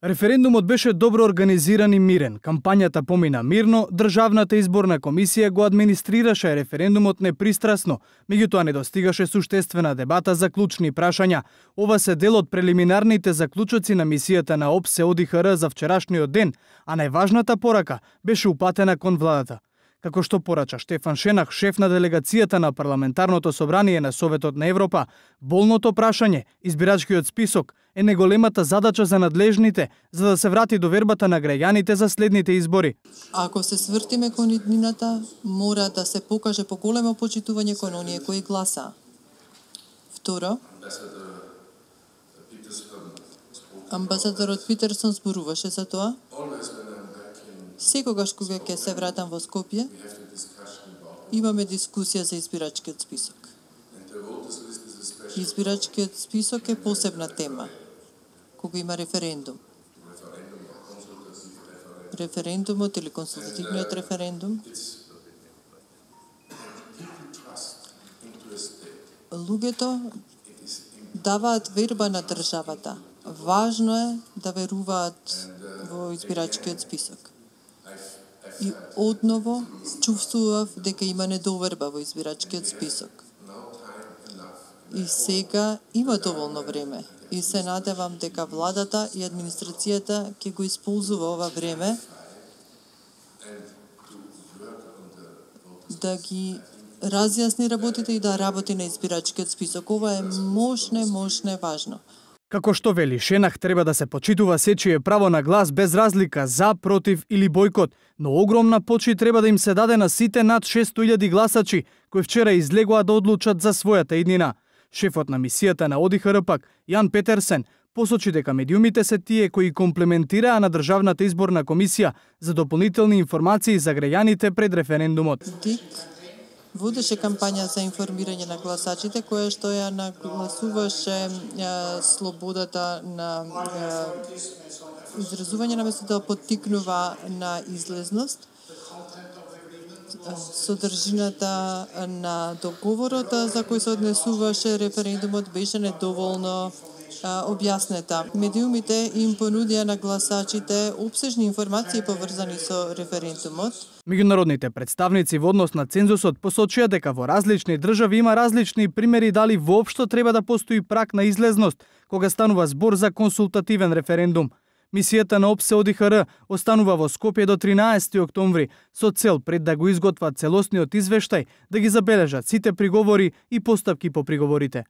Референдумот беше добро организиран и мирен. Кампањата помина мирно, Државната изборна комисија го администрираше референдумот непристрасно, меѓутоа не достигаше суштествена дебата за клучни прашања. Ова се дел од прелиминарните заклучоци на мисијата на ОПСЕ ОДИХР за вчерашниот ден, а најважната порака беше упатена кон владата. Како што порача Штефан Шенах, шеф на делегацијата на Парламентарното собрание на Советот на Европа, болното прашање, избирачкиот список, е неголемата задача за надлежните, за да се врати довербата на граѓаните за следните избори. Ако се свртиме кон иднината, мора да се покаже поголемо почитување кон оние кои гласа. Второ, амбасадорот Питерсон зборуваше за тоа. Секогаш кога ќе се вратам во Скопје, имаме дискусија за избирачкиот список. Избирачкиот список е посебна тема, кога има референдум. Референдумот или консултативниот референдум луѓето даваат верба на државата. Важно е да веруваат во избирачкиот список. И одново чувствував дека има недоверба во избирачкиот список. И сега има доволно време. И се надевам дека владата и администрацијата ќе го исползува ова време да ги разјасни работите и да работи на избирачкиот список. Ова е мощно важно. Како што вели Шенах, треба да се почитува сечие право на глас без разлика за, против или бојкот, но огромна почит треба да им се даде на сите над 600.000 гласачи кои вчера излегоа да одлучат за својата иднина. Шефот на мисијата на ОДИХР пак, Јан Петерсен, посочи дека медиумите се тие кои комплементираа на Државната изборна комисија за дополнителни информации за граѓаните пред референдумот. Водеше кампања за информирање на гласачите, која што ја нагласуваше слободата на изразување наместо да поттикнува на излезност. Содржината на договорот за кој се однесуваше референдумот беше недоволно објаснета. Медиумите им понудија на гласачите опсежни информации поврзани со референдумот. Меѓународните представници во однос на цензусот посочија дека во различни држави има различни примери дали воопшто треба да постои праг на излезност кога станува збор за консултативен референдум. Мисијата на ОПСЕ ОДИХР останува во Скопје до 13 октомври со цел пред да го изготват целосниот извештај да ги забележат сите приговори и постапки по приговорите.